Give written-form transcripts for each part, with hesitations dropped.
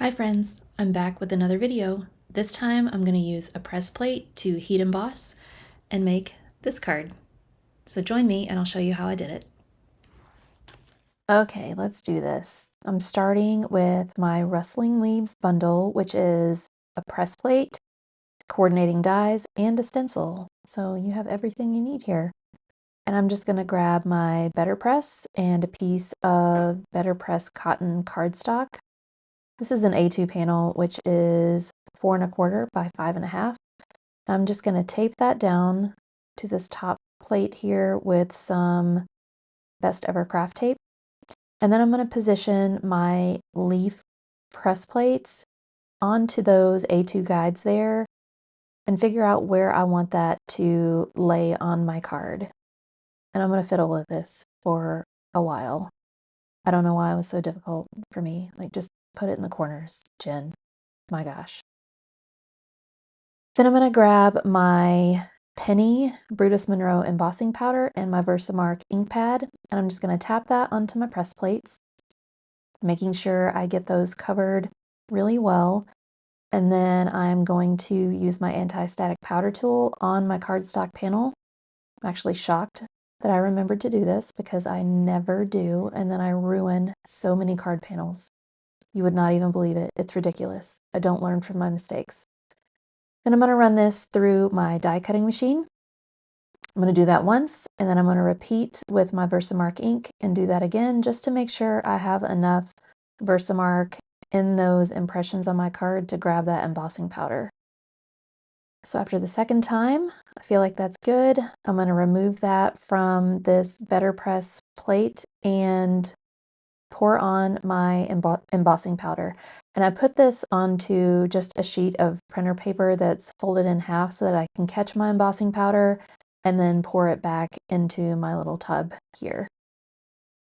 Hi friends, I'm back with another video. This time I'm going to use a press plate to heat emboss and make this card. So join me and I'll show you how I did it. Okay, let's do this. I'm starting with my Rustling Leaves bundle, which is a press plate, coordinating dies, and a stencil. So you have everything you need here. And I'm just going to grab my BetterPress and a piece of BetterPress cotton cardstock. This is an A2 panel, which is 4 1/4 by 5 1/2. I'm just going to tape that down to this top plate here with some Best Ever Craft tape. And then I'm going to position my leaf press plates onto those A2 guides there and figure out where I want that to lay on my card. And I'm going to fiddle with this for a while. I don't know why it was so difficult for me. Like, just put it in the corners, Jen. My gosh. Then I'm going to grab my Penny Brutus Monroe embossing powder and my Versamark ink pad, and I'm just going to tap that onto my press plates, making sure I get those covered really well. And then I'm going to use my anti-static powder tool on my cardstock panel. I'm actually shocked that I remembered to do this because I never do, and then I ruin so many card panels. You would not even believe it. It's ridiculous. I don't learn from my mistakes. Then I'm going to run this through my die cutting machine. I'm going to do that once, and then I'm going to repeat with my Versamark ink and do that again just to make sure I have enough Versamark in those impressions on my card to grab that embossing powder. So after the second time, I feel like that's good. I'm going to remove that from this BetterPress plate and pour on my embossing powder. And I put this onto just a sheet of printer paper that's folded in half so that I can catch my embossing powder and then pour it back into my little tub here.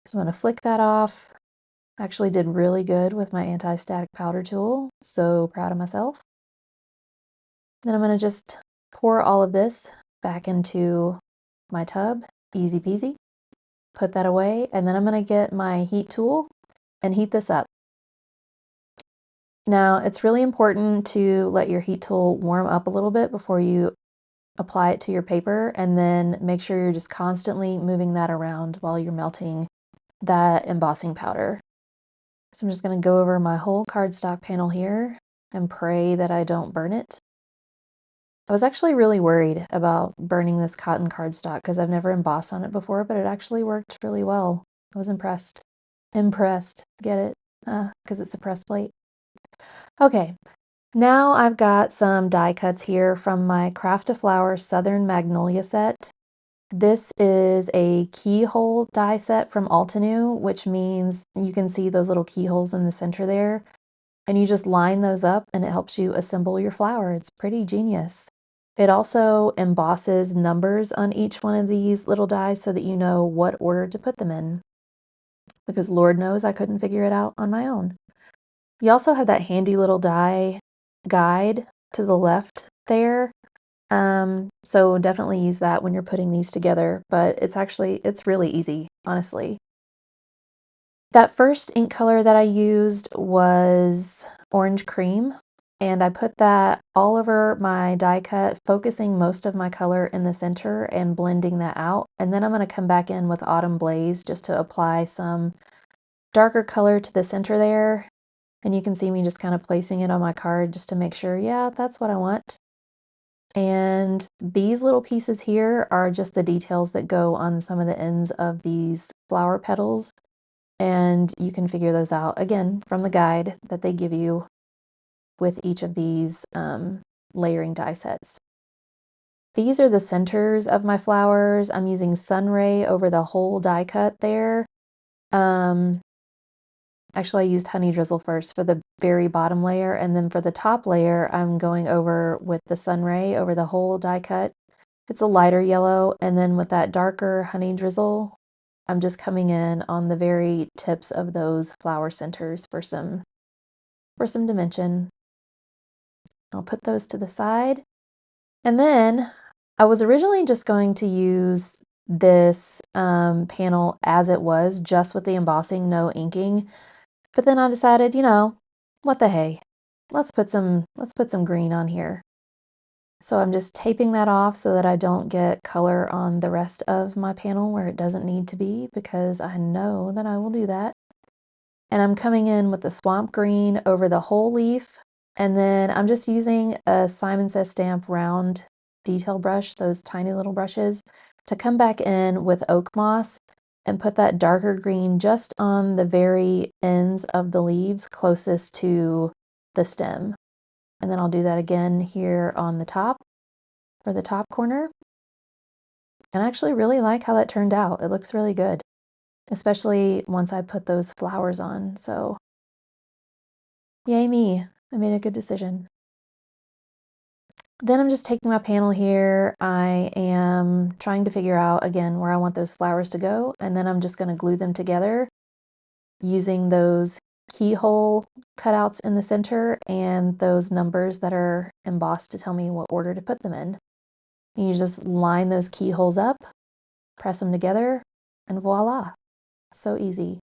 So I'm going to flick that off. I actually did really good with my anti-static powder tool. So proud of myself. Then I'm going to just pour all of this back into my tub. Easy peasy. Put that away. And then I'm going to get my heat tool and heat this up. Now, it's really important to let your heat tool warm up a little bit before you apply it to your paper, and then make sure you're just constantly moving that around while you're melting that embossing powder. So I'm just going to go over my whole cardstock panel here and pray that I don't burn it. I was actually really worried about burning this cotton cardstock because I've never embossed on it before, but it actually worked really well. I was impressed. Impressed. Get it? Because it's a press plate. Okay, now I've got some die cuts here from my Craft a Flower Southern Magnolia set. This is a keyhole die set from Altenew, which means you can see those little keyholes in the center there. And you just line those up and it helps you assemble your flower. It's pretty genius. It also embosses numbers on each one of these little dies so that you know what order to put them in. Because Lord knows I couldn't figure it out on my own. You also have that handy little die guide to the left there. So definitely use that when you're putting these together, but it's really easy, honestly. That first ink color that I used was orange cream, and I put that all over my die cut, focusing most of my color in the center and blending that out. And then I'm going to come back in with Autumn Blaze just to apply some darker color to the center there. And you can see me just kind of placing it on my card just to make sure, yeah, that's what I want. And these little pieces here are just the details that go on some of the ends of these flower petals. And you can figure those out, again, from the guide that they give you with each of these layering die sets. These are the centers of my flowers. I'm using Sunray over the whole die cut there. Actually, I used Honey Drizzle first for the very bottom layer, and then for the top layer, I'm going over with the Sunray over the whole die cut. It's a lighter yellow, and then with that darker Honey Drizzle, I'm just coming in on the very tips of those flower centers for some dimension. I'll put those to the side. And then I was originally just going to use this panel as it was, just with the embossing, no inking. But then I decided, what the hey? Let's put some green on here. So I'm just taping that off so that I don't get color on the rest of my panel where it doesn't need to be, because I know that I will do that. And I'm coming in with the swamp green over the whole leaf. And then I'm just using a Simon Says Stamp round detail brush, those tiny little brushes, to come back in with oak moss and put that darker green just on the very ends of the leaves closest to the stem. And then I'll do that again here on the top, for the top corner. And I actually really like how that turned out. It looks really good, especially once I put those flowers on. So yay me, I made a good decision. Then I'm just taking my panel here. I am trying to figure out again where I want those flowers to go. And then I'm just going to glue them together using those keyhole cutouts in the center and those numbers that are embossed to tell me what order to put them in. And you just line those keyholes up, press them together, and voila, so easy.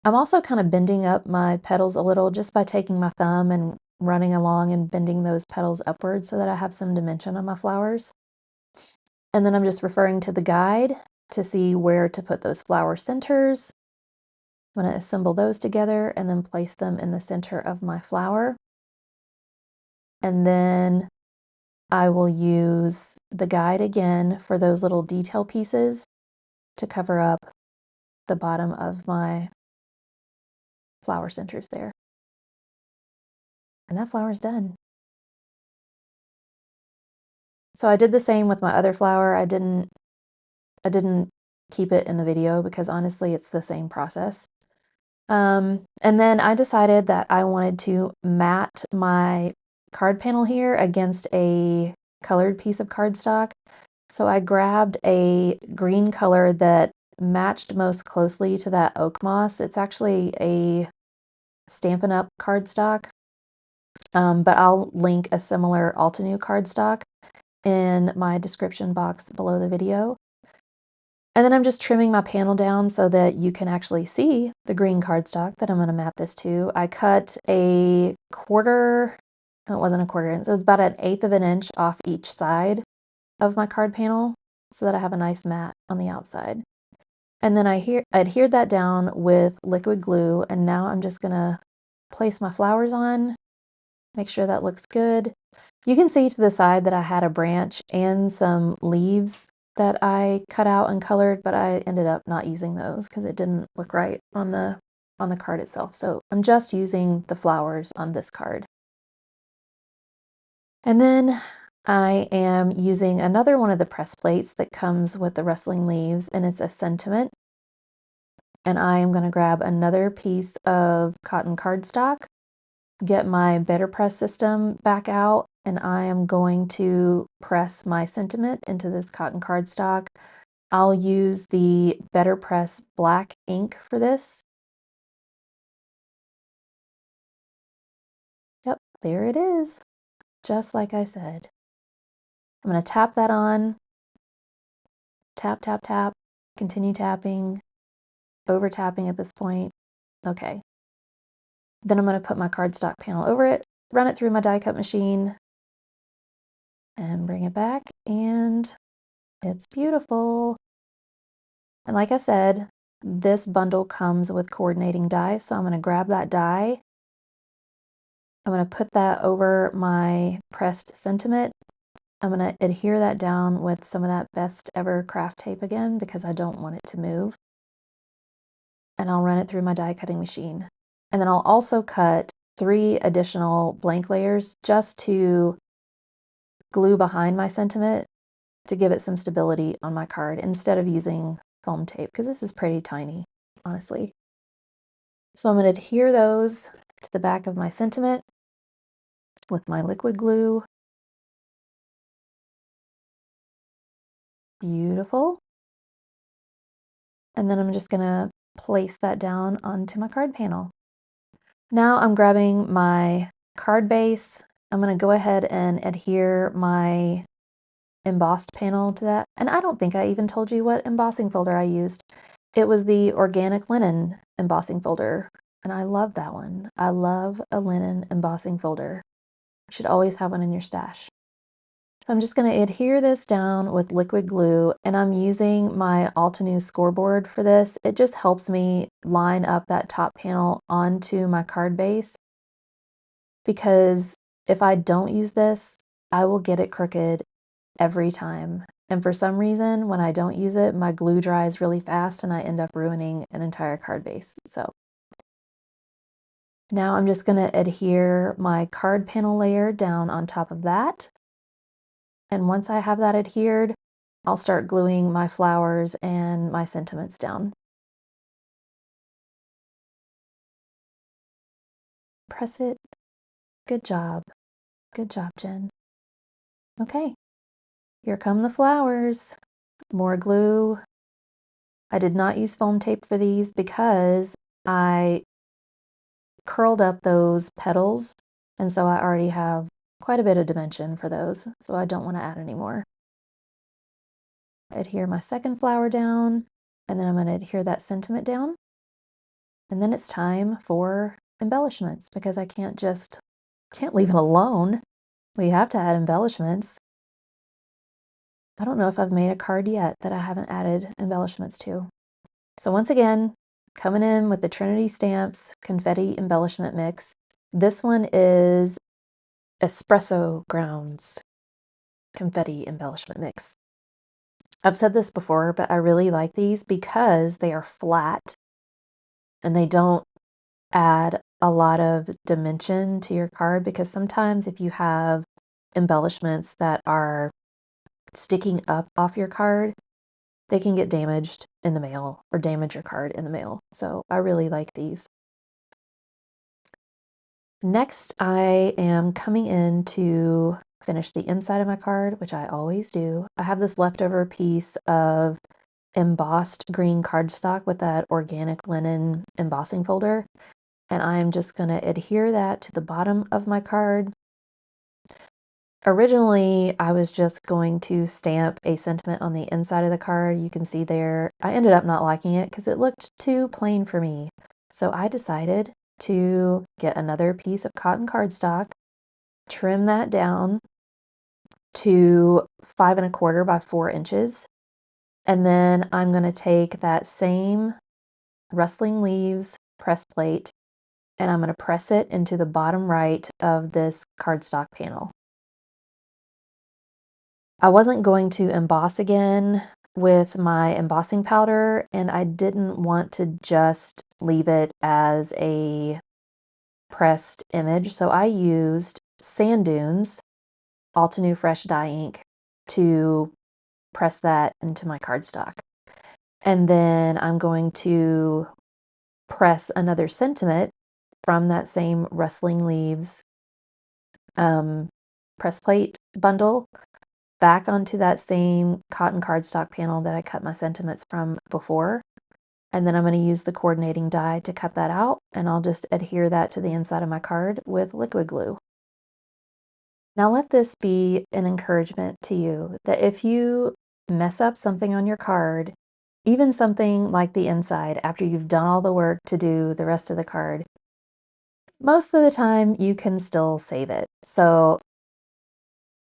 I'm also kind of bending up my petals a little just by taking my thumb and running along and bending those petals upwards so that I have some dimension on my flowers. And then I'm just referring to the guide to see where to put those flower centers. I'm going to assemble those together and then place them in the center of my flower. And then I will use the guide again for those little detail pieces to cover up the bottom of my flower centers there. And that flower's done. So I did the same with my other flower. I didn't keep it in the video because honestly, it's the same process. And then I decided that I wanted to matte my card panel here against a colored piece of cardstock. So I grabbed a green color that matched most closely to that oak moss. It's actually a Stampin' Up! Cardstock, but I'll link a similar Altenew cardstock in my description box below the video. And then I'm just trimming my panel down so that you can actually see the green cardstock that I'm going to mat this to. I cut a quarter, no, it wasn't a quarter inch, so it was about 1/8 of an inch off each side of my card panel so that I have a nice mat on the outside. And then I adhered that down with liquid glue, and now I'm just going to place my flowers on, make sure that looks good. You can see to the side that I had a branch and some leaves that I cut out and colored, but I ended up not using those because it didn't look right on the card itself. So I'm just using the flowers on this card. And then I am using another one of the press plates that comes with the rustling leaves, and it's a sentiment. And I am going to grab another piece of cotton cardstock, get my BetterPress system back out, and I am going to press my sentiment into this cotton cardstock. I'll use the BetterPress Black Ink for this. Yep, there it is, just like I said. I'm going to tap that on, tap, tap, tap, continue tapping, over tapping at this point. Okay. Then I'm going to put my cardstock panel over it, run it through my die cut machine, and bring it back, and it's beautiful. And like I said, this bundle comes with coordinating die, so I'm going to grab that die. I'm going to put that over my pressed sentiment. I'm going to adhere that down with some of that Best Ever craft tape again because I don't want it to move. And I'll run it through my die cutting machine. And then I'll also cut 3 additional blank layers just to glue behind my sentiment to give it some stability on my card instead of using foam tape, because this is pretty tiny, honestly. So I'm going to adhere those to the back of my sentiment with my liquid glue. Beautiful. And then I'm just going to place that down onto my card panel. Now I'm grabbing my card base. I'm going to go ahead and adhere my embossed panel to that. And I don't think I even told you what embossing folder I used. It was the organic linen embossing folder. and I love that one. I love a linen embossing folder. You should always have one in your stash. So I'm just going to adhere this down with liquid glue, and I'm using my Altenew scoreboard for this. It just helps me line up that top panel onto my card base, because if I don't use this, I will get it crooked every time. And for some reason, when I don't use it, my glue dries really fast and I end up ruining an entire card base. So now I'm just going to adhere my card panel layer down on top of that. And once I have that adhered, I'll start gluing my flowers and my sentiments down. Press it. Good job. Good job, Jen. Okay, here come the flowers. More glue. I did not use foam tape for these because I curled up those petals, and so I already have quite a bit of dimension for those, so I don't want to add any more. Adhere my second flower down, and then I'm going to adhere that sentiment down, and then it's time for embellishments, because I can't leave it alone. We have to add embellishments. I don't know if I've made a card yet that I haven't added embellishments to. So once again, coming in with the Trinity Stamps Confetti Embellishment Mix. This one is Espresso Grounds Confetti Embellishment Mix. I've said this before, but I really like these because they are flat and they don't add a lot of dimension to your card, because sometimes if you have embellishments that are sticking up off your card, they can get damaged in the mail or damage your card in the mail. So I really like these. Next, I am coming in to finish the inside of my card, which I always do. I have this leftover piece of embossed green cardstock with that organic linen embossing folder, and I'm just going to adhere that to the bottom of my card. Originally, I was just going to stamp a sentiment on the inside of the card. You can see there, I ended up not liking it because it looked too plain for me. So I decided to get another piece of cotton cardstock, trim that down to 5¼ by 4 inches. And then I'm going to take that same Rustling Leaves press plate and I'm going to press it into the bottom right of this cardstock panel. I wasn't going to emboss again with my embossing powder, and I didn't want to just leave it as a pressed image, so I used Sand Dunes Altenew Fresh Dye Ink to press that into my cardstock. And then I'm going to press another sentiment from that same Rustling Leaves press plate bundle back onto that same cotton cardstock panel that I cut my sentiments from before. And then I'm going to use the coordinating die to cut that out, and I'll just adhere that to the inside of my card with liquid glue. Now let this be an encouragement to you that if you mess up something on your card, even something like the inside, after you've done all the work to do the rest of the card, most of the time you can still save it. So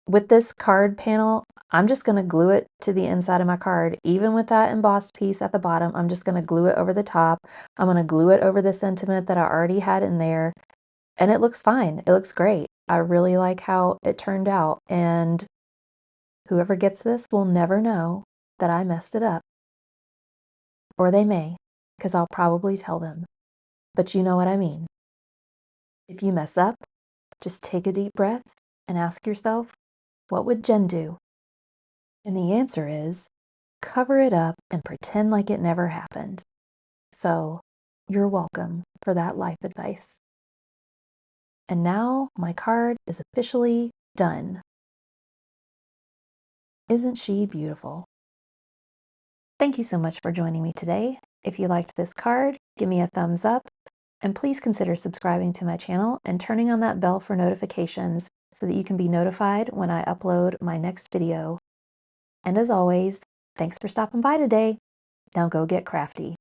with this card panel, I'm just going to glue it to the inside of my card. Even with that embossed piece at the bottom, I'm just going to glue it over the top. I'm going to glue it over the sentiment that I already had in there, and it looks fine. It looks great. I really like how it turned out, and whoever gets this will never know that I messed it up. Or they may, because I'll probably tell them. But you know what I mean. If you mess up, just take a deep breath and ask yourself, what would Jen do? And the answer is, cover it up and pretend like it never happened. So you're welcome for that life advice. And now my card is officially done. Isn't she beautiful? Thank you so much for joining me today. If you liked this card, give me a thumbs up, and please consider subscribing to my channel and turning on that bell for notifications so that you can be notified when I upload my next video. And as always, thanks for stopping by today. Now go get crafty.